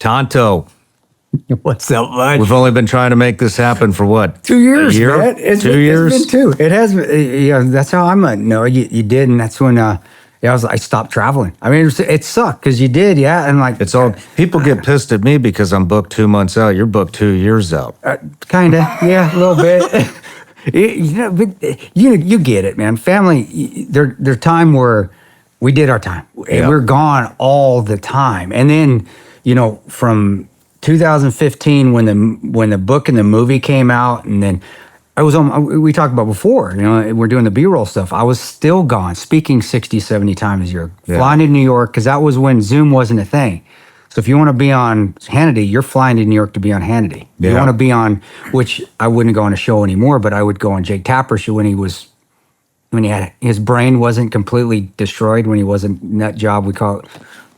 Tanto. What's up, bud? We've only been trying to make this happen for what? 2 years, A year? man. It's 2 been, years? It's been 2. It has been. Yeah, that's how I'm. No, you did, and that's when. I stopped traveling. I mean, it sucked because you did, yeah, and like It's all people get pissed at me because I'm booked 2 months out. You're booked 2 years out. Kinda, yeah, a little bit. But you get it, man. Family, there's time where we did our time. Yeah. We're gone all the time, and then from 2015 when the book and the movie came out, and then I was on. We talked about before. We're doing the B-roll stuff. I was still gone, speaking 60, 70 times a year, flying to New York because that was when Zoom wasn't a thing. So if you want to be on Hannity, you're flying to New York to be on Hannity. Yeah. You want to be on, which I wouldn't go on a show anymore, but I would go on Jake Tapper's show when he had his brain wasn't completely destroyed, when he wasn't nut job. We call it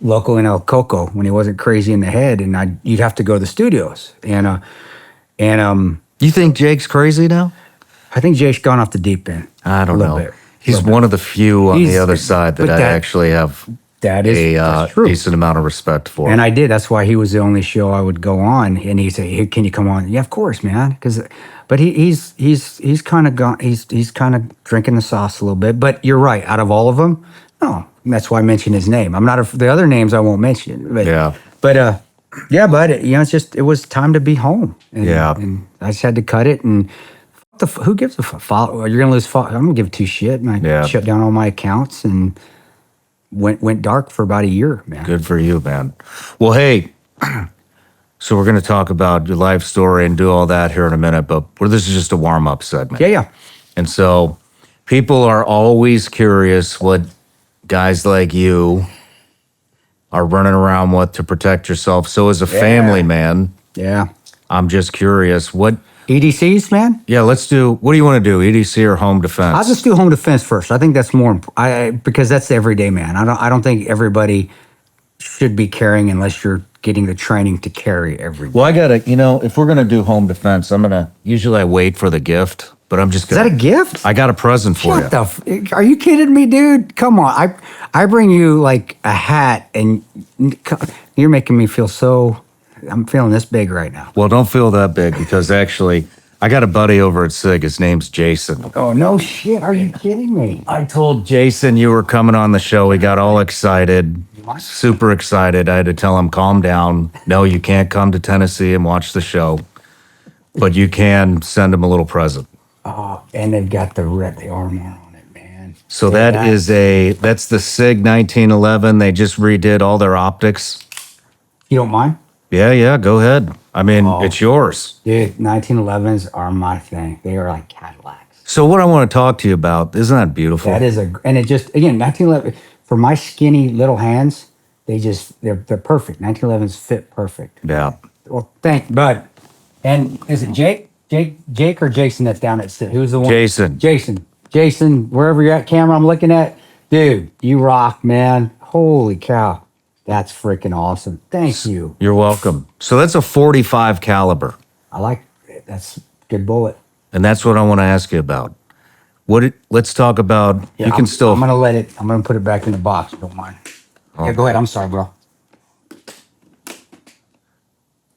local in El Coco, when he wasn't crazy in the head, and you'd have to go to the studios. You think Jake's crazy now? I think Jake's gone off the deep end. I don't know. Bit. He's one of the few on the other side that I actually have that's true. decent amount of respect for. And I did. That's why he was the only show I would go on. And he'd say, "Hey, can you come on?" Yeah, of course, man. But he's kind of gone. He's kind of drinking the sauce a little bit. But you're right. Out of all of them, no. That's why I mentioned his name. I'm not the other names. I won't mention. But, yeah. But but it was time to be home. And, Yeah. And I just had to cut it. And who gives a fuck? You're gonna lose. I'm gonna give two shit. And I shut down all my accounts and went dark for about a year, man. Good for you, man. Well, hey, so we're going to talk about your life story and do all that here in a minute, but this is just a warm-up segment. Yeah. And so people are always curious what guys like you are running around with to protect yourself. So as a family man, I'm just curious, what... EDCs, man? Yeah, what do you want to do, EDC or home defense? I'll just do home defense first. I think that's more important, because that's the everyday man. I don't think everybody should be carrying unless you're getting the training to carry every day. Well, I got to, if we're going to do home defense, usually I wait for the gift, but I'm just going to... Is that a gift? I got a present for you. Are you kidding me, dude? Come on. I bring you like a hat, and you're making me feel so... I'm feeling this big right now. Well, don't feel that big, because actually, I got a buddy over at Sig. His name's Jason. Oh, no shit. Are you kidding me? I told Jason you were coming on the show. He got all excited, super excited. I had to tell him, calm down. No, you can't come to Tennessee and watch the show, but you can send him a little present. Oh, and they've got the armor on it, man. So that's the Sig 1911. They just redid all their optics. You don't mind? Yeah, go ahead. I mean, it's yours. Dude, 1911s are my thing. They are like Cadillacs. So what I want to talk to you about, isn't that beautiful? That is and it just, again, 1911, for my skinny little hands, they're perfect. 1911s fit perfect. Yeah. Well, thank bud. And is it Jake or Jason that's down at Sid? Who's the one? Jason, wherever you're at, camera I'm looking at, dude, you rock, man. Holy cow. That's freaking awesome. Thank you. You're welcome. So that's a 45 caliber. I like it. That's a good bullet. And that's what I want to ask you about. Let's talk about, I'm going to put it back in the box. Don't mind. Yeah, go ahead. I'm sorry, bro.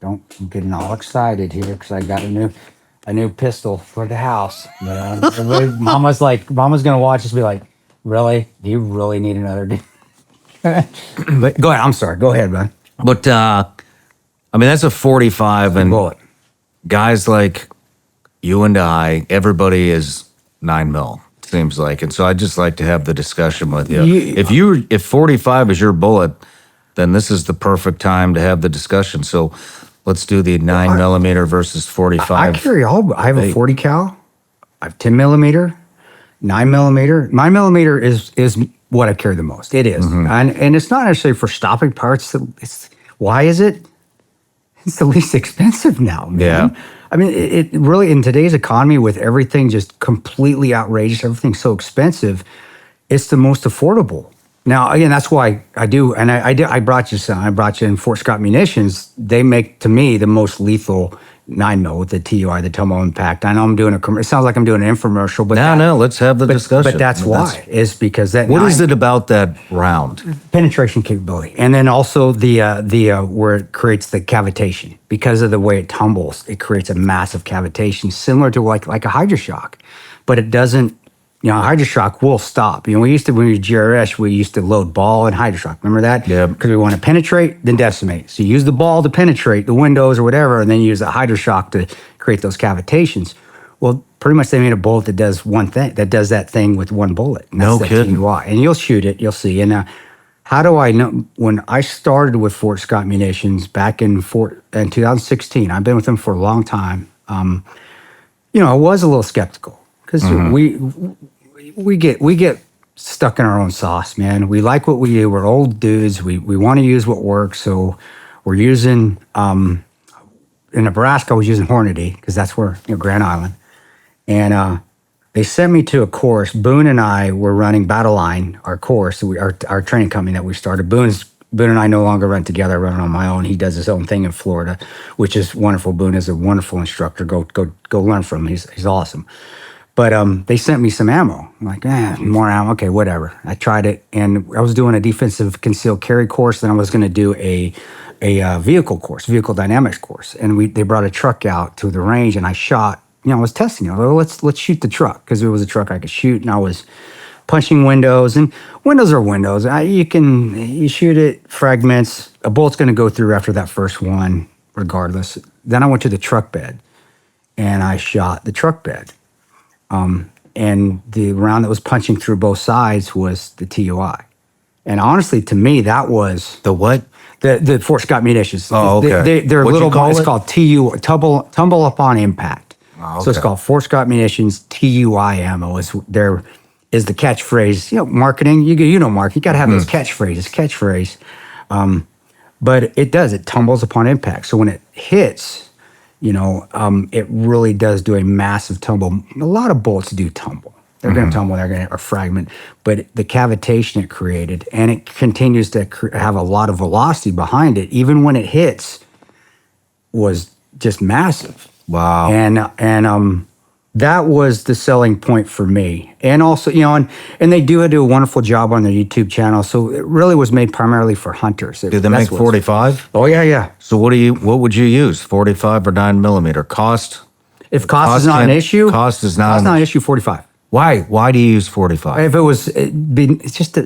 I'm getting all excited here because I got a new pistol for the house. Mama's going to watch this and be like, really? Do you really need another? But go ahead. I'm sorry. Go ahead, man. But, that's a 45, and bullet. Guys like you and I, everybody is 9mm, seems like. And so I'd just like to have the discussion with you. If 45 is your bullet, then this is the perfect time to have the discussion. So let's do the 9mm versus 45. I carry all. I have a 40 cal. I have 10mm, 9mm. 9mm is what I carry the most. It is. Mm-hmm. And it's not necessarily for stopping parts. Why is it? It's the least expensive now, man. Yeah. I mean, it really, in today's economy with everything just completely outrageous, everything's so expensive, it's the most affordable. Now, again, that's why I do, and I brought you some. I brought you in Fort Scott Munitions. They make, to me, the most lethal 9 mil with the TUI, the tumble impact. I know I'm doing it sounds like I'm doing an infomercial, but No, let's have the discussion. But that's why, is because that What is it about that round? penetration capability, and then also the where it creates the cavitation because of the way it tumbles. It creates a massive cavitation, similar to like a hydroshock, but it doesn't. You know, hydroshock will stop. You know, when we were GRS, we used to load ball and hydroshock. Remember that? Yeah. Because we want to penetrate, then decimate. So you use the ball to penetrate the windows or whatever, and then you use the hydroshock to create those cavitations. Well, pretty much they made a bullet that does one thing, that does that thing with one bullet. And No that's kidding. TUI. And you'll shoot it, you'll see. And how do I know? When I started with Fort Scott Munitions back in 2016, I've been with them for a long time. You know, I was a little skeptical because we get stuck in our own sauce, man. We like what we do. We're old dudes. We want to use what works. So we're using in Nebraska. I was using Hornady because that's where Grand Island, and they sent me to a course. Boone and I were running Battle Line, our course, our training company that we started. Boone and I no longer run together. I run on my own. He does his own thing in Florida, which is wonderful. Boone is a wonderful instructor. Go learn from him. He's awesome. But they sent me some ammo. I'm like, more ammo. Okay, whatever. I tried it, and I was doing a defensive concealed carry course. Then I was going to do a vehicle course, vehicle dynamics course. And they brought a truck out to the range, and I shot. You know, I was testing it. Well, let's shoot the truck because it was a truck I could shoot, and I was punching windows. And windows are windows. You shoot it, fragments. A bullet's going to go through after that first one, regardless. Then I went to the truck bed, and I shot the truck bed. And the round that was punching through both sides was the TUI. And honestly, to me, that was The what? the Fort Scott munitions. Oh, okay. They're What'd you little. call It's it? called tumble upon impact. Oh, So it's okay. called Fort Scott munitions TUI ammo. Is the catchphrase? You know, marketing. You know, Mark. You got to have those catchphrase. But it does. It tumbles upon impact. So when it hits, it really does do a massive tumble. A lot of bullets do tumble. They're going to tumble. They're going to fragment. But the cavitation it created, and it continues to have a lot of velocity behind it, even when it hits, was just massive. Wow. And that was the selling point for me. And also, and they do a wonderful job on their YouTube channel. So it really was made primarily for hunters. Did they make 45? Oh yeah. So what would you use? 45 or 9mm? Cost? If cost is not an issue, Cost is not an issue. 45. Why? Why do you use 45? If it was, it's just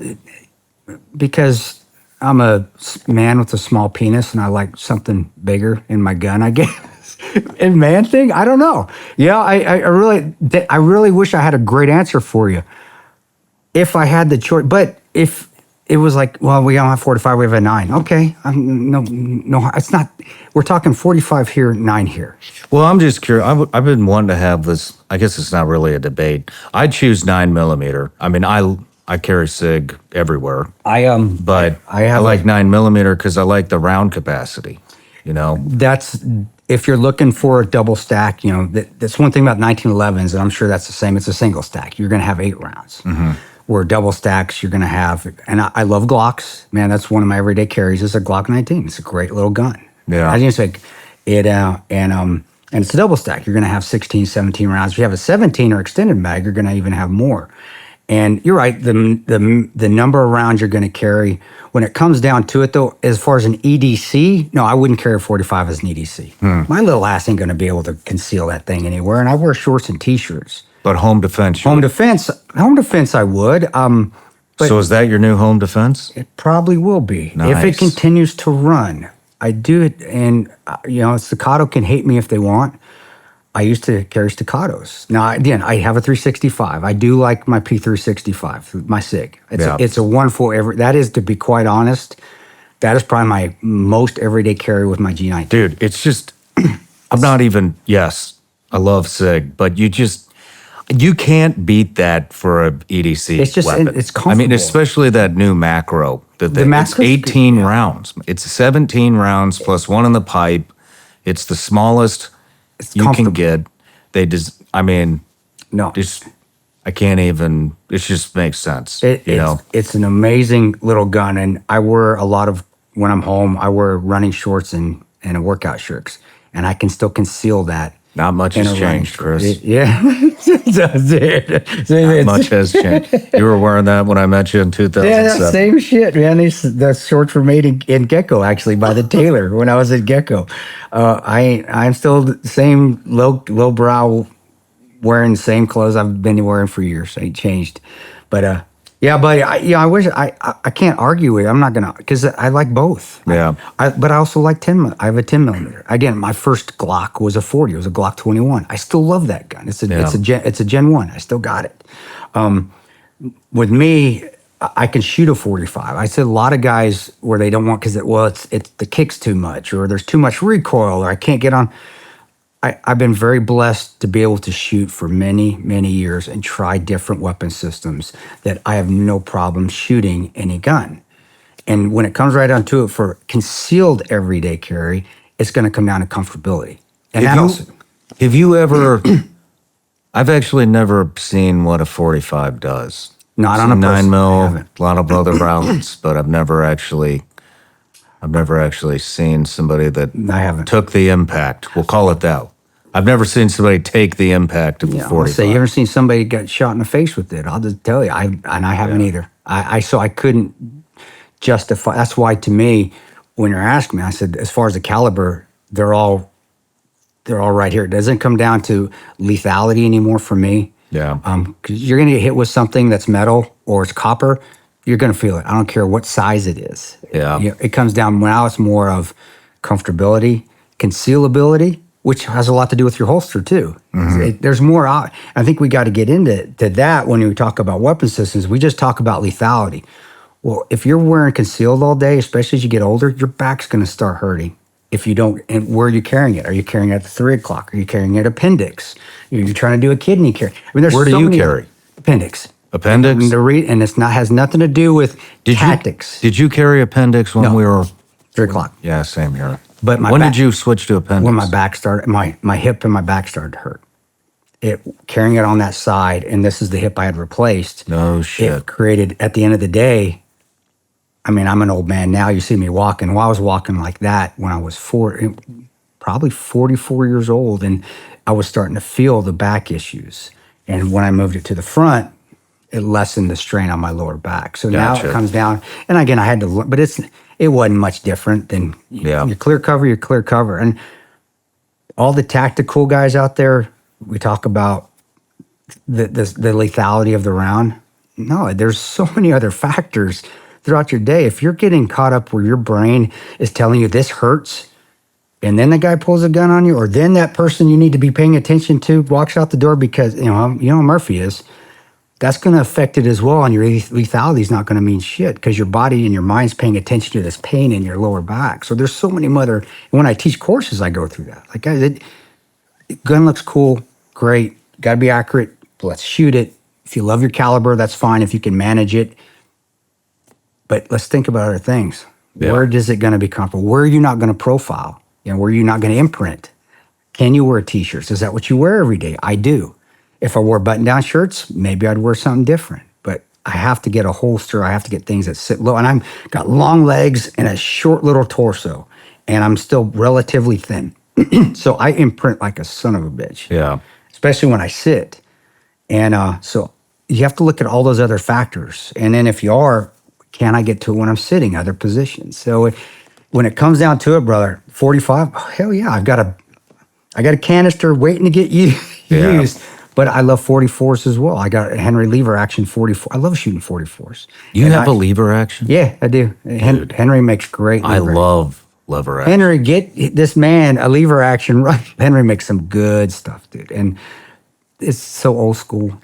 because I'm a man with a small penis and I like something bigger in my gun, I guess. And man thing, I don't know. Yeah, I really wish I had a great answer for you. If I had the choice, but if it was like, well, we don't have 45, we have a 9. Okay, no, it's not. We're talking 45 here, 9 here. Well, I'm just curious. I've been wanting to have this. I guess it's not really a debate. I choose 9mm. I mean, I carry Sig everywhere. But I like 9mm because I like the round capacity. That's if you're looking for a double stack. That's one thing about 1911s, and I'm sure that's the same. It's a single stack. You're going to have 8 rounds. Where double stacks, you're going to have, and I love Glocks. Man, that's one of my everyday carries. It's a Glock 19. It's a great little gun. Yeah. I just like it, and it's a double stack. You're going to have 16, 17 rounds. If you have a 17 or extended mag, you're going to even have more. And you're right, the number of rounds you're going to carry. When it comes down to it, though, as far as an EDC, no, I wouldn't carry a 45 as an EDC. My little ass ain't going to be able to conceal that thing anywhere, and I wear shorts and T-shirts. But home defense. Home defense, I would. But so is that your new home defense? It probably will be. Nice. If it continues to run. I do it, and staccato can hate me if they want. I used to carry staccatos. Now, again, I have a 365. I do like my P365, my Sig. It's a wonderful, that is, to be quite honest, that is probably my most everyday carry with my G19. Dude, it's just, I'm not even, yes, I love Sig, but you can't beat that for a EDC It's just, weapon. it's comfortable. I mean, especially that new macro. The macro's it's 18 rounds. It's 17 rounds plus one in the pipe. It's the smallest you can get. No. I can't even, it just makes sense. It's an amazing little gun. And I wear a lot of, when I'm home, I wear running shorts and workout shirts. and I can still conceal that. Not much has changed, Chris. Yeah. Not much has changed. You were wearing that when I met you in 2007. Yeah, that same shit, man. The shorts were made in Gecko, actually, by the tailor when I was at Gecko. I'm still the same low brow, wearing the same clothes I've been wearing for years. Ain't changed. But I wish I can't argue with it. I'm not gonna, because I like both. Yeah. But I also like 10. I have a 10 millimeter. Again, my first Glock was a 40. It was a Glock 21. I still love that gun. It's a Gen 1. I still got it. With me, I can shoot a 45. I said a lot of guys where they don't want, because it's the kick's too much, or there's too much recoil, or I can't get on. I've been very blessed to be able to shoot for many, many years and try different weapon systems that I have no problem shooting any gun. And when it comes right down to it, for concealed everyday carry, it's going to come down to comfortability. And have you ever? I've actually never seen what a 45 does. Not on a 9 mil, a lot of other rounds, but I've never actually seen somebody that took the impact. We'll call it that. I've never seen somebody take the impact of the 45. So you ever seen somebody get shot in the face with it? I'll just tell you, I haven't either. So I couldn't justify. That's why, to me, when you're asking me, I said, as far as the caliber, they're all right here. It doesn't come down to lethality anymore for me. Yeah. Because you're going to get hit with something that's metal or it's copper, you're going to feel it. I don't care what size it is. Yeah. It comes down, now it's more of comfortability, concealability, which has a lot to do with your holster too. Mm-hmm. There's more out. I think we got to get into that when we talk about weapon systems. We just talk about lethality. Well, if you're wearing concealed all day, especially as you get older, your back's going to start hurting. If you don't, and where are you carrying it? Are you carrying it at the 3 o'clock? Are you carrying it appendix? You're trying to do a kidney carry. I mean, there's where do you carry? Appendix. Appendix? And it's not, has nothing to do with tactics. Did you carry appendix when we were 3 o'clock? Yeah, same here. But when did you switch to appendix? When my back started, my hip and my back started to hurt. Carrying it on that side, and this is the hip I had replaced. No shit. It created, at the end of the day, I mean, I'm an old man now. You see me walking. Well, I was walking like that when I was probably 44 years old, and I was starting to feel the back issues. And when I moved it to the front, it lessened the strain on my lower back. So now it comes down, and again, I had to learn, but it wasn't much different than your clear cover. And all the tactical guys out there, we talk about the lethality of the round. No, there's so many other factors throughout your day. If you're getting caught up where your brain is telling you this hurts, and then the guy pulls a gun on you, or then that person you need to be paying attention to walks out the door because, you know Murphy is, that's going to affect it as well. And your lethality is not going to mean shit because your body and your mind's paying attention to this pain in your lower back. So there's so many other, and when I teach courses, I go through that. Like, guys, gun looks cool, great, got to be accurate, let's shoot it. If you love your caliber, that's fine if you can manage it. But let's think about other things. Yeah. Where is it going to be comfortable? Where are you not going to profile? Where are you not going to imprint? Can you wear T-shirts? Is that what you wear every day? I do. If I wore button-down shirts, maybe I'd wear something different. But I have to get a holster. I have to get things that sit low. And I've got long legs and a short little torso. And I'm still relatively thin. So I imprint like a son of a bitch. Yeah. Especially when I sit. And so you have to look at all those other factors. And then if you are, can I get to it when I'm sitting, other positions? So when it comes down to it, brother, 45, hell yeah, I got a canister waiting to get used. But I love 44s as well. I got a Henry lever action 44. I love shooting 44s. You have a lever action? Yeah, I do. Henry makes great lever. I love lever action. Henry, get this man a lever action right. Henry makes some good stuff, dude. And it's so old school.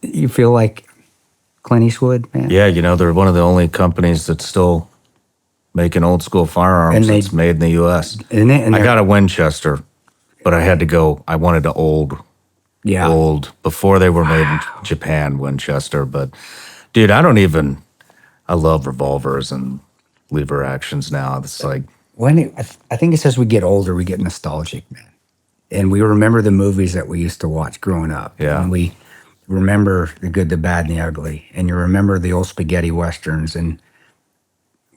You feel like Clint Eastwood, man. Yeah, they're one of the only companies that's still making old school firearms that's made in the U.S. I got a Winchester, but I had to go. I wanted to old before they were made in Japan, Winchester. But dude, I love revolvers and lever actions now. It's like I think it's as we get older, we get nostalgic, man, and we remember the movies that we used to watch growing up. Yeah, and we remember the good, the bad, and the ugly, and you remember the old spaghetti westerns. And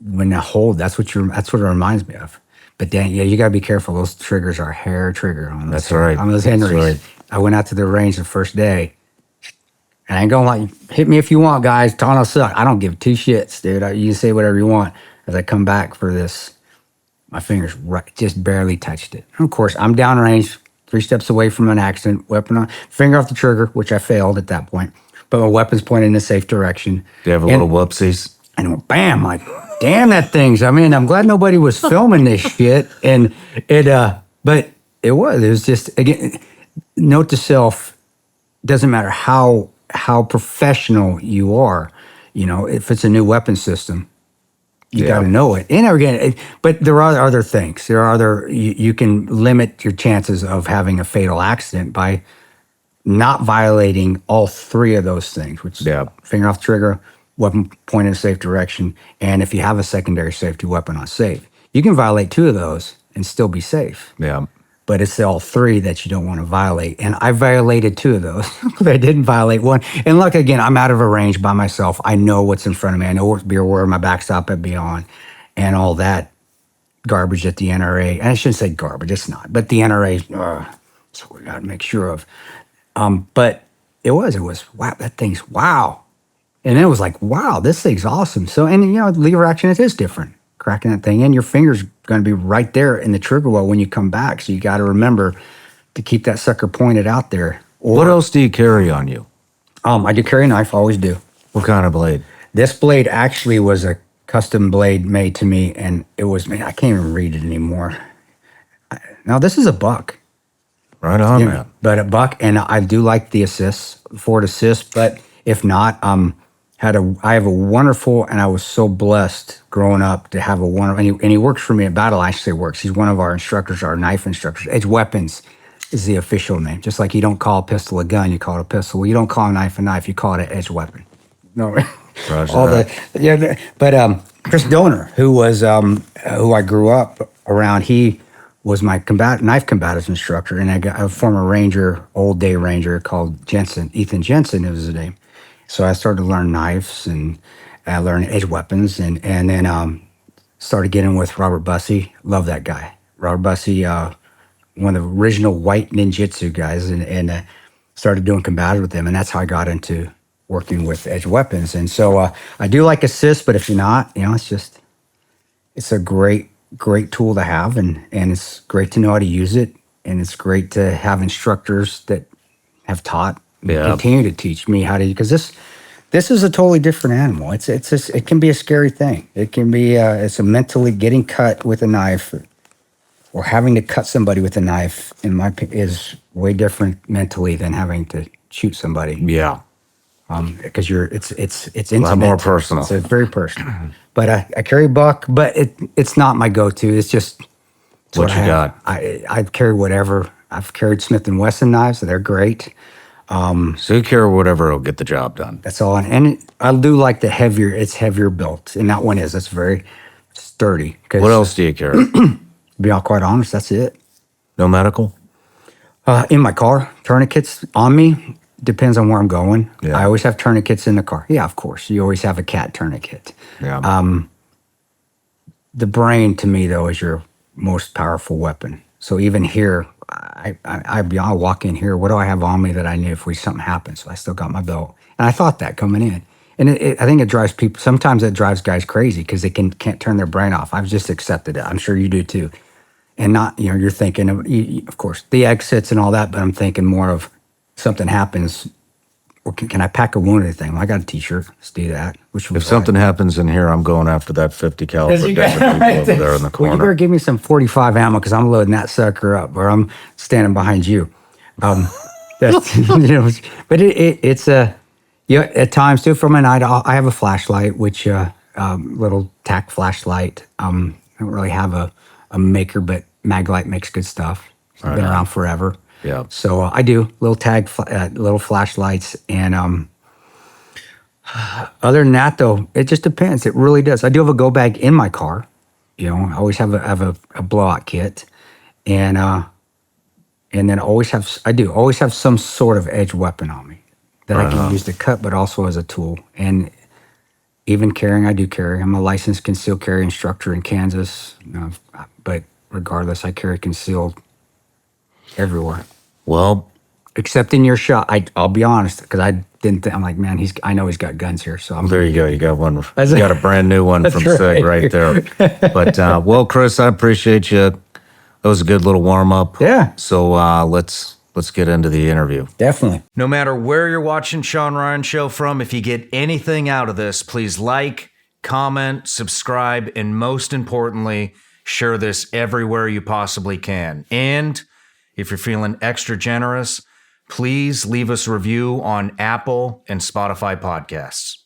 when that's what it reminds me of. But then, yeah, you got to be careful. Those triggers are hair trigger on those. That's right. On those Henrys. That's right. I went out to the range the first day. And I ain't gonna lie, hit me if you want, guys. Tanto suck. I don't give two shits, dude. You can say whatever you want. As I come back for this, my fingers just barely touched it. And of course, I'm downrange, 3 steps away from an accident, weapon on, finger off the trigger, which I failed at that point. But my weapon's pointed in a safe direction. Do you have a little whoopsies? And went bam, like, damn, that thing's. I mean, I'm glad nobody was filming this shit. And but it was just, again, note to self, doesn't matter how professional you are, if it's a new weapon system, you got to know it. And again, but there are other things. There are you can limit your chances of having a fatal accident by not violating all 3 of those things, which is finger off the trigger, weapon pointed in a safe direction, and if you have a secondary safety weapon on safe. You can violate 2 of those and still be safe. Yeah. But it's all 3 that you don't want to violate. And I violated 2 of those. But I didn't violate 1. And look, again, I'm out of a range by myself. I know what's in front of me. I know where my backstop would be on and all that garbage that the NRA, and I shouldn't say garbage, it's not, but the NRA, so we got to make sure of. But it was, wow, that thing's wow. And then it was like, wow, this thing's awesome. So, and lever action, it is different. Cracking that thing in, your finger's going to be right there in the trigger well when you come back. So you got to remember to keep that sucker pointed out there. What else do you carry on you? I do carry a knife, always do. What kind of blade? This blade actually was a custom blade made to me, and it was, man, I can't even read it anymore. Now, this is a buck. Right on, man. But a buck, and I do like the assists, Ford assist, but if not, I have a wonderful, and I was so blessed growing up to have a wonderful, and he works for me at Battle. I should say works. He's one of our instructors, our knife instructors. Edge Weapons is the official name. Just like you don't call a pistol a gun, you call it a pistol. Well, you don't call a knife, you call it an edge weapon. No, but Chris Donor, who was who I grew up around, he was my knife combatives instructor, and I got a former ranger, old day ranger called Jensen, Ethan Jensen, it was his name. So I started to learn knives, and I learned edge weapons, and then started getting with Robert Bussey. Love that guy. Robert Bussey, one of the original white ninjutsu guys, and started doing combatives with him, and that's how I got into working with edge weapons. And so I do like assist, but if you're not, it's a great tool to have, and it's great to know how to use it, and it's great to have instructors that have taught. Continue to teach me how to, because this is a totally different animal. It can be a scary thing. It can be it's a mentally getting cut with a knife, or having to cut somebody with a knife. Is way different mentally than having to shoot somebody. Yeah, because it's intimate. A lot more personal. It's very personal. But I carry a buck, but it's not my go-to. It's just what you got. I carry whatever. I've carried Smith & Wesson knives, so they're great. So you carry whatever will get the job done. That's all. And I do like it's heavier built. And that one is. That's very sturdy. What else do you carry? To be all quite honest, that's it. No medical? In my car, tourniquets on me. Depends on where I'm going. Yeah. I always have tourniquets in the car. Yeah, of course. You always have a cat tourniquet. Yeah. The brain, to me, though, is your most powerful weapon. So even here, I'll walk in here. What do I have on me that I knew if something happens? So I still got my belt. And I thought that coming in. And I think it drives people, sometimes it drives guys crazy because they can't turn their brain off. I've just accepted it. I'm sure you do too. And not, you're thinking of course, the exits and all that, but I'm thinking more of something happens. Or can I pack a wounded thing? Well, I got a t-shirt. Let's do that. If something happens in here, I'm going after that 50 caliber over there in the corner. Well, you better give me some 45 ammo because I'm loading that sucker up, or I'm standing behind you. That's, but it's at times too. For my night, I have a flashlight, which little tack flashlight. I don't really have a maker, but Maglite makes good stuff. It's been around forever. Yeah. So I do little flashlights, and other than that, though, it just depends. It really does. I do have a go bag in my car. I always have a blowout kit, and then always have some sort of edge weapon on me that I can use to cut, but also as a tool. And even carrying, I do carry. I'm a licensed concealed carry instructor in Kansas, but regardless. I carry concealed everywhere. Well, Except in your shop. I'll be honest, because I didn't think, I'm like, man, I know he's got guns here. So I'm there you go. You got one. That's- You got a brand new one from That's Sig right there. But well, Chris, I appreciate you. That was a good little warm up. Yeah. So let's get into the interview. Definitely. No matter where you're watching Shawn Ryan Show from, if you get anything out of this, please like, comment, subscribe, and most importantly, share this everywhere you possibly can. And if you're feeling extra generous, please leave us a review on Apple and Spotify podcasts.